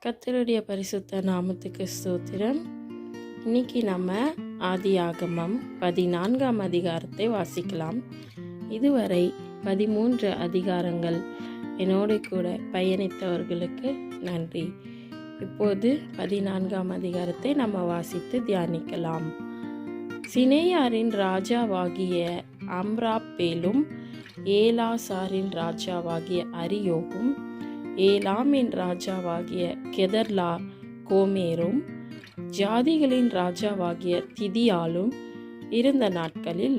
கர்த்தருடைய பரிசுத்த நாமத்துக்கு ஸ்தோத்திரம். இன்னைக்கு நம்ம ஆதியாகமம் 14ஆம் அதிகாரத்தை வாசிக்கலாம். இதுவரை 13 அதிகாரங்கள் என்னோடு கூட பயணித்தவர்களுக்கு நன்றி. இப்போது 14ஆம் அதிகாரத்தை நம்ம வாசித்து தியானிக்கலாம். சினேயாரின் ராஜாவாகிய அம்ராப்பேலும் ஏலாசாரின் ராஜாவாகிய அரியோகும் ஏலாமின் ராஜாவாகிய கெதர்லா கோமேரும் ஜாதிகளின் ராஜாவாகிய திதியாலும் இருந்த நாட்களில்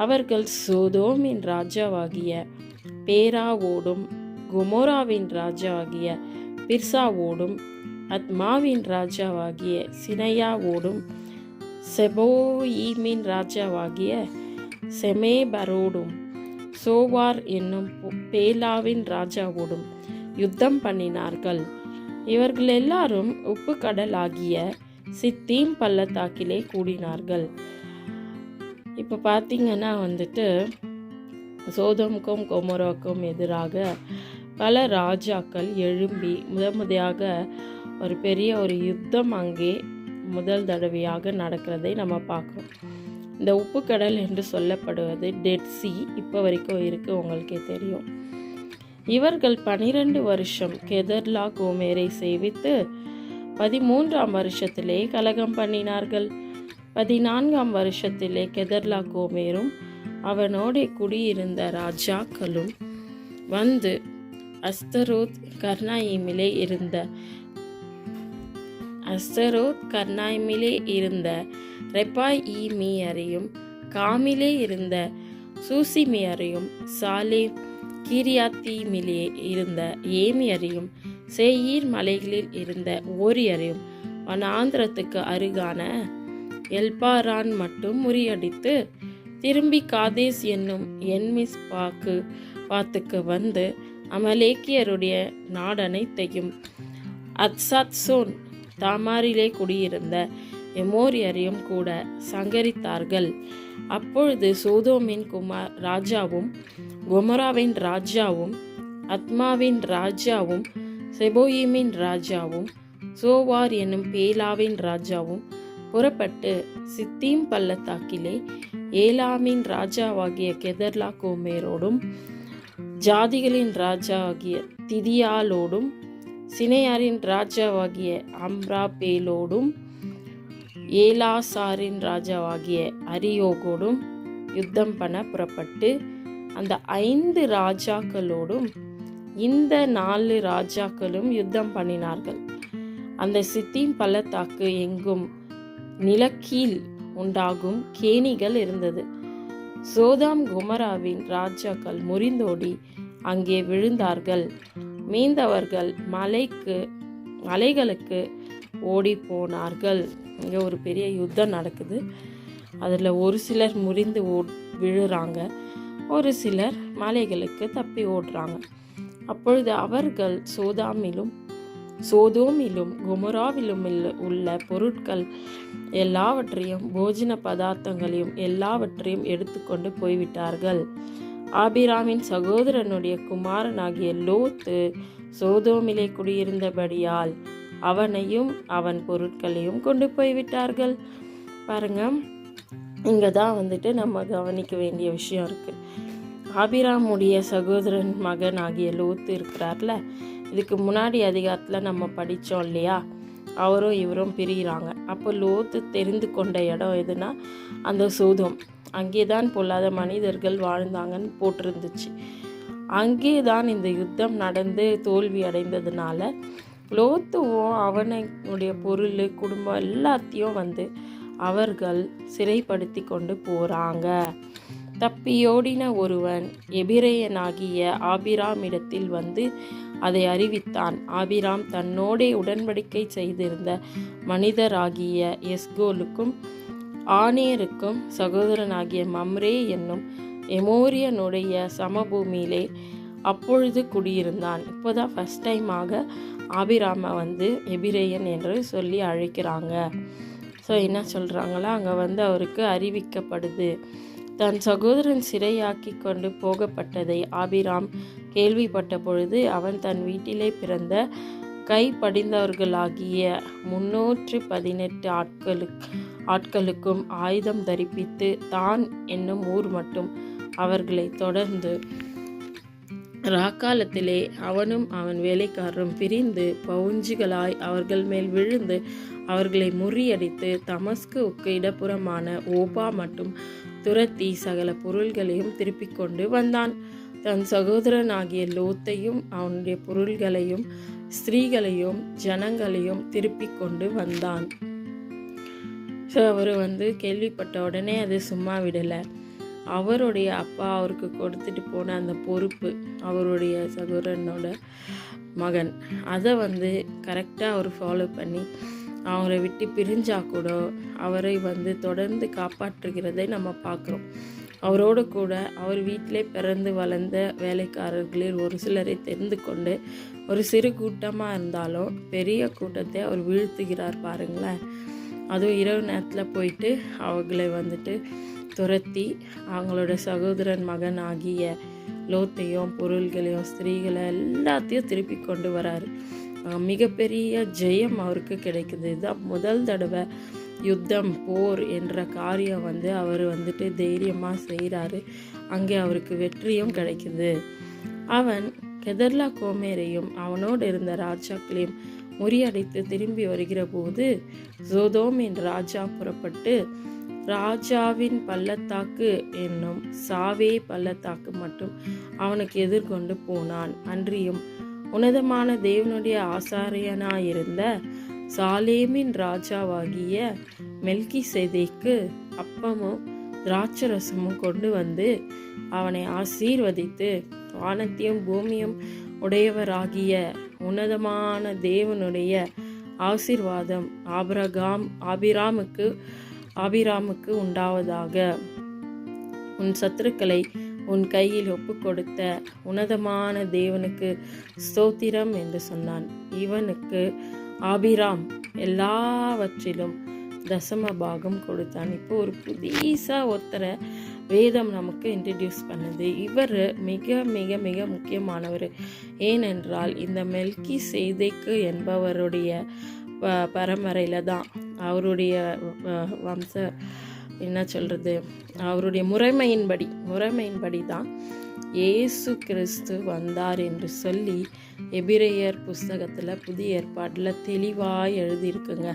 அவர்கள் சோதோமின் ராஜாவாகிய பேராவோடும் கொமோராவின் ராஜாவாகிய பிர்சாவோடும் அத்மாவின் ராஜாவாகிய சினையாவோடும் செபோயீமின் ராஜாவாகிய செமேபரோடும் சோவார் என்னும் பேலாவின் ராஜாவோடும் யுத்தம் பண்ணினார்கள். இவர்கள் எல்லாரும் உப்பு கடல் ஆகிய சித்தீம் பள்ளத்தாக்கிலே கூடினார்கள். இப்போ பார்த்தீங்கன்னா சோதோமுக்கும் கொமோராவுக்கும் எதிராக பல ராஜாக்கள் எழும்பி முதலாக ஒரு பெரிய யுத்தம் அங்கே முதல் தடவையாக நடக்கிறதை நம்ம பார்க்குறோம். இந்த உப்பு கடல் என்று சொல்லப்படுவது டெட் சி இப்போ வரைக்கும் இருக்குது, உங்களுக்கே தெரியும். இவர்கள் 12 வருஷம் கெதர்லா கோமேரை சேவித்து 13ஆம் வருஷத்திலே கலகம் பண்ணினார்கள். 14ஆம் வருஷத்திலே கெதர்லா கோமேரும் அவனோட குடியிருந்த ராஜாக்களும் வந்து அஸ்தரோத் கர்னாயிமிலே இருந்த ரெப்பாயீமியரையும் காமிலே இருந்த சூசிமியரையும் சாலே கீரியாத்தீமிலே இருந்த ஏமியரையும் சேயீர் மலைகளில் இருந்த ஓரியரையும் வனாந்திரத்துக்கு அருகான எல்பாரான் மட்டும் முறியடித்து திரும்பி காதேஸ் என்னும் என்மிஸ் பாத்துக்கு வந்து அமலேக்கியருடைய நாடனைத்தையும் அத்சாத்சோன் தாமாரிலே குடியிருந்த எமோரியரையும் கூட சங்கரித்தார்கள். அப்பொழுது சோதோமின் ராஜாவும் கொமோராவின் ராஜாவும் அத்மாவின் ராஜாவும் செபோயீமின் ராஜாவும் சோவார் என்னும் பேலாவின் ராஜாவும் புறப்பட்டு சித்தீம் பள்ளத்தாக்கிலே ஏலாமின் ராஜாவாகிய கெதர்லா கோமேரோடும் ஜாதிகளின் ராஜாவாகிய திதியாலோடும் சினேயாரின் ராஜாவாகிய அம்ராப்பேலோடும் ஏலாசாரின் ராஜாவாகிய அரியோகோடும் யுத்தம் பண்ண புறப்பட்டு அந்த 5 ராஜாக்களோடும் இந்த 4 ராஜாக்களும் யுத்தம் பண்ணினார்கள். அந்த சித்தீம் பள்ளத்தாக்கு எங்கும் நிலக்கீழ் உண்டாகும் கேணிகள் இருந்தது. சோதாம் கொமோராவின் ராஜாக்கள் முறிந்தோடி அங்கே விழுந்தார்கள். மீந்தவர்கள் மலைகளுக்கு ஓடி போனார்கள். இங்கே ஒரு பெரிய யுத்தம் நடக்குது. அதில் ஒரு சிலர் முறிந்து விழுறாங்க, ஒரு சிலர் மலைகளுக்கு தப்பி ஓடுறாங்க. அப்பொழுது அவர்கள் சோதோமிலும் கொமோராவிலும் உள்ள பொருட்கள் எல்லாவற்றையும் போஜன பதார்த்தங்களையும் எல்லாவற்றையும் எடுத்துக்கொண்டு போய்விட்டார்கள். ஆபிராமின் சகோதரனுடைய குமாரனாகிய லோத்து சோதோமிலே குடியிருந்தபடியால் அவனையும் அவன் பொருட்களையும் கொண்டு போய்விட்டார்கள். பாருங்க, இங்கே தான் நம்ம கவனிக்க வேண்டிய விஷயம் இருக்குது. ஆபிராமுடைய சகோதரன் மகன் ஆகிய லோத்து இருக்கிறார்ல, இதுக்கு முன்னாடி அதிகாரத்தில் நம்ம படித்தோம் இல்லையா, அவரும் இவரும் பிரிகிறாங்க. அப்போ லோத்து தெரிந்து கொண்ட இடம் எதுனா அந்த சோதோம். அங்கே தான் பொல்லாத மனிதர்கள் வாழ்ந்தாங்கன்னு போட்டிருந்துச்சு. அங்கே தான் இந்த யுத்தம் நடந்து தோல்வி அடைந்ததுனால லோத்துவும் அவனுடைய பொருள் குடும்பம் எல்லாத்தையும் அவர்கள் சிறைப்படுத்தி கொண்டு போகிறாங்க. தப்பியோடின ஒருவன் எபிரேயனாகிய ஆபிராமிடத்தில் அதை அறிவித்தான். ஆபிராம் தன்னோடே உடன்படிக்கை செய்திருந்த மனிதராகிய எஸ்கோலுக்கும் ஆனேருக்கும் சகோதரனாகிய மம்ரே என்னும் எமோரியனுடைய சமபூமியிலே அப்பொழுது குடியிருந்தான். இப்போதான் ஃபஸ்ட் டைமாக ஆபிராமை எபிரேயன் என்று சொல்லி அழைக்கிறாங்க. ஸோ என்ன சொல்கிறாங்களா, அங்கே அவருக்கு அறிவிக்கப்படுது. தன் சகோதரன் சிறையாக்கி கொண்டு போகப்பட்டதை ஆபிராம் கேள்விப்பட்ட பொழுது அவன் தன் வீட்டிலே பிறந்த கைப்படிந்தவர்களாகிய 318 ஆட்களுக்கும் ஆயுதம் தரிப்பித்து தான் என்னும் ஊர் மட்டும் அவர்களை தொடர்ந்து ராக்காலத்திலே அவனும் அவன் வேலைக்காரரும் பிரிந்து பவுஞ்சுகளாய் அவர்கள் மேல் விழுந்து அவர்களை முறியடித்து தமஸ்குவுக்கு இடப்புறமான ஓபா மட்டும் துரத்தி சகல பொருள்களையும் திருப்பிக் கொண்டு வந்தான். தன் சகோதரனாகிய லோத்தையும் அவனுடைய பொருள்களையும் ஸ்திரீகளையும் ஜனங்களையும் திருப்பிக் கொண்டு வந்தான். ஸோ அவர் கேள்விப்பட்ட உடனே அது சும்மா விடலை. அவருடைய அப்பா அவருக்கு கொடுத்துட்டு போன அந்த பொறுப்பு, அவருடைய சகோதரனோட மகன், அதை கரெக்டாக அவர் ஃபாலோ பண்ணி அவரை விட்டு பிரிஞ்சா கூட அவரை தொடர்ந்து காப்பாற்றுகிறதை நம்ம பார்க்குறோம். அவரோடு கூட அவர் வீட்டிலே பிறந்து வளர்ந்த வேலைக்காரர்களில் ஒரு சிலரை தெரிந்து கொண்டு ஒரு சிறு கூட்டமாக இருந்தாலும் பெரிய கூட்டத்தை அவர் வீழ்த்துகிறார் பாருங்களேன். அதுவும் இரவு நேரத்தில் போயிட்டு அவர்களை துரத்தி அவங்களோட சகோதரன் மகன் ஆகிய லோத்தையும் பொருள்களையும் ஸ்திரீகளை எல்லாத்தையும் திருப்பி கொண்டு வராரு. மிகப்பெரிய ஜெயம் அவருக்கு கிடைக்குது. இதுதான் முதல் தடவை யுத்தம் போர் என்ற காரியம் அவர் தைரியமாக செய்கிறாரு. அங்கே அவருக்கு வெற்றியும் கிடைக்குது. அவன் கெதர்லா கோமேரையும் அவனோடு இருந்த ராஜாக்களையும் முறியடித்து திரும்பி வருகிற போது சோதோமின் ராஜா புறப்பட்டு ராஜாவின் பள்ளத்தாக்கு என்னும் சாவே பள்ளத்தாக்கு மட்டும் அவனுக்கு எதிர்கொண்டு போனான். அன்றியும் உன்னதமான தேவனுடைய ஆசாரியனாயிருந்த சாலேமின் ராஜாவாகிய மெல்கிசேதேக்கு அப்பமும் திராட்சரசமும் கொண்டு அவனை ஆசீர்வதித்து வானத்தையும் பூமியும் உடையவராகிய உன்னதமான தேவனுடைய ஆசீர்வாதம் ஆபிராமுக்கு உண்டாவதாக. உன் சத்துருக்களை உன் கையில் ஒப்பு கொடுத்த உன்னதமான தேவனுக்கு ஸ்தோத்திரம் என்று சொன்னான். இவனுக்கு ஆபிராம் எல்லாவற்றிலும் தசம பாகம் கொடுத்தான். இப்போ ஒரு புதுசாக ஒருத்தரை வேதம் நமக்கு இன்ட்ரடியூஸ் பண்ணுது. இவர் மிக மிக மிக முக்கியமானவர். ஏனென்றால் இந்த மெல்கிசேதேக்கு என்பவருடைய பரம்பரையில் தான் அவருடைய அவருடைய முறைமையின்படி தான் இயேசு கிறிஸ்து வந்தார் என்று சொல்லி எபிரேயர் புஸ்தகத்தில் புதிய ஏற்பாட்டில் தெளிவாக எழுதியிருக்குங்க.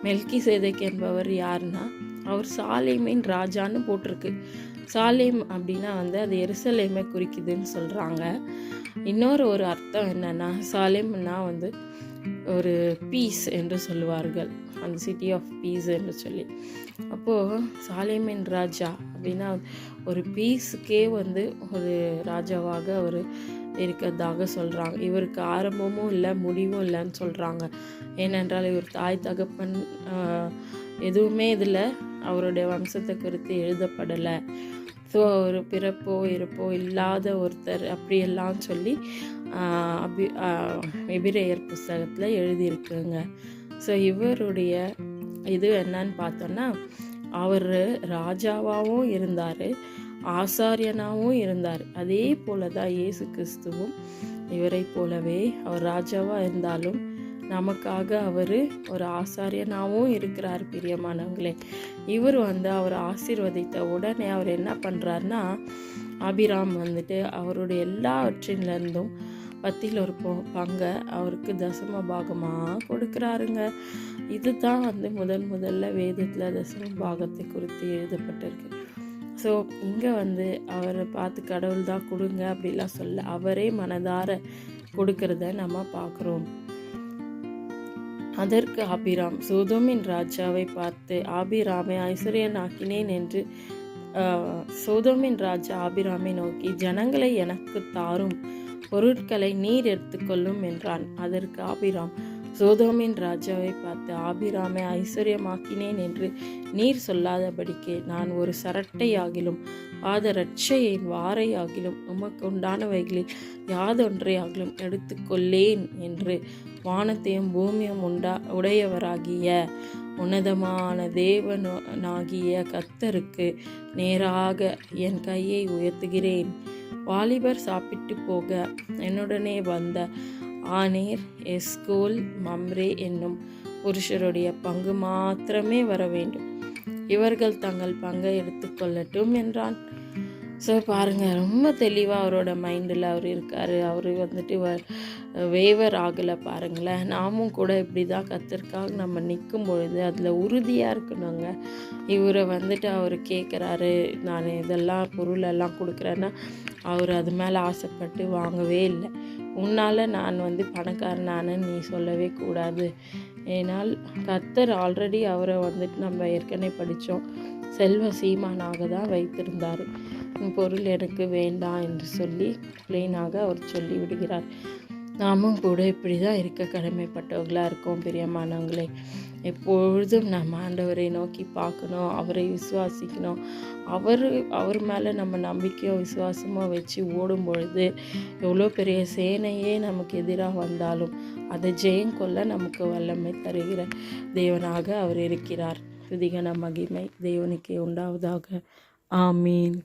மெல்கிசேதேக் என்பவர் யாருன்னா அவர் சாலேமின் ராஜான்னு போட்டிருக்கு. சாலேம் அப்படின்னா அது எருசலேமை குறிக்குதுன்னு சொல்கிறாங்க. இன்னொரு அர்த்தம் என்னன்னா சாலேம்னா ஒரு பீஸ் என்று சொல்லுவார்கள், அந்த சிட்டி ஆஃப் பீஸ் என்று சொல்லி. அப்போது சாலேமின் ராஜா அப்படின்னா ஒரு பீஸுக்கே ஒரு ராஜாவாக அவர் இருக்கிறதாக சொல்கிறாங்க. இவருக்கு ஆரம்பமும் இல்லை முடிவும் இல்லைன்னு சொல்கிறாங்க. ஏனென்றால் இவர் தாய் தகப்பன் எதுவுமே இதில் அவருடைய வம்சத்தை குறித்து எழுதப்படலை. ஸோ ஒரு பிறப்போ இருப்போ இல்லாத ஒருத்தர் அப்படியெல்லாம் சொல்லி எபிரேயர் புஸ்தகத்தில் எழுதியிருக்குங்க. ஸோ இவருடைய இது என்னன்னு பார்த்தோன்னா அவர் ராஜாவாகவும் இருந்தார், ஆசாரியனாகவும் இருந்தார். அதே போல தான் இயேசு கிறிஸ்துவும் இவரை போலவே அவர் ராஜாவாக இருந்தாலும் நமக்காக அவர் ஒரு ஆசாரியனாகவும் இருக்கிறார். பிரியமானவங்களே, இவர் அவர் ஆசீர்வதித்த உடனே அவர் என்ன பண்ணுறாருன்னா ஆபிராம் அவருடைய எல்லாவற்றிலிருந்தும் 10 பங்கை அவருக்கு தசம பாகமாக கொடுக்குறாருங்க. இதுதான் முதல்ல வேதத்தில் தசம பாகத்தை குறித்து எழுதப்பட்டிருக்கு. ஸோ இங்கே அவரை பார்த்து கடவுள் தான் கொடுங்க அப்படிலாம் சொல்ல, அவரே மனதார கொடுக்கறத நம்ம பார்க்குறோம். அதற்கு ஆபிராம் சோதோமின் ராஜாவை பார்த்து ஆபிராமை ஐஸ்வர்யனாக்கினேன் என்று சோதோமின் ராஜா ஆபிராமை நோக்கி ஜனங்களை எனக்கு தாரும், பொருட்களை நீர் எடுத்துக்கொள்ளும் என்றான். அதற்கு ஆபிராம் சோதோமின் ராஜாவை பார்த்து ஆபிராமை ஐஸ்வர்யமாக்கினேன் என்று நீர் சொல்லாதபடிக்கு நான் ஒரு சரட்டையாகிலும் பாதரட்சையின் வாரையாகிலும் உமக்கு உண்டானவைகளில் யாதொன்றையாகிலும் எடுத்துக்கொள்ளேன் என்று வானத்தையும் பூமியும் உடையவராகிய உன்னதமான தேவனாகிய கர்த்தருக்கு நேராக என் கையை உயர்த்துகிறேன். வாலிபர் சாப்பிட்டு போக என்னுடனே வந்த ஆனேர், எஸ்கோல், மம்ரே என்னும் புருஷருடைய பங்கு மாத்திரமே வர வேண்டும். இவர்கள் தங்கள் பங்கை எடுத்துக்கொள்ளட்டும் என்றான். ஸோ பாருங்கள், ரொம்ப தெளிவாக அவரோட மைண்டில் அவர் இருக்கார். அவர் வந்துட்டு வேவர் ஆகலை. பாருங்களேன், நாமும் கூட இப்படி தான் கர்த்தருக்காக நம்ம நிற்கும் பொழுது அதில் உறுதியாக இருக்கணுங்க. இவரை வந்துட்டு அவர் கேட்குறாரு, நான் இதெல்லாம் பொருளெல்லாம் கொடுக்குறேன்னா அவர் அது மேலே ஆசைப்பட்டு வாங்கவே இல்லை. உன்னால் நான் பணக்காரனானு நீ சொல்லவே கூடாது. ஏன்னால் கர்த்தர் ஆல்ரெடி அவரை வந்துட்டு நம்ம ஏற்கனவே படித்தோம், செல்வ சீமானாக தான் வைத்திருந்தார். பொருள் எனக்கு வேண்டாம் என்று சொல்லி பிளெயினாக அவர் சொல்லி விடுகிறார். நாமும் கூட இப்படி தான் இருக்க கடமைப்பட்டவர்களாக இருக்கோம். பிரியமானவங்களே, எப்பொழுதும் நம்ம ஆண்டவரை நோக்கி பார்க்கணும், அவரை விசுவாசிக்கணும். அவர் மேலே நம்ம நம்பிக்கையோ விசுவாசமோ வச்சு ஓடும் பொழுது எவ்வளோ பெரிய சேனையே நமக்கு எதிராக வந்தாலும் அதை ஜெயம் கொள்ள நமக்கு வல்லமை தருகிற தேவனாக அவர் இருக்கிறார். துதிகன மகிமை தேவனுக்கே உண்டாவதாக. ஆமீன்.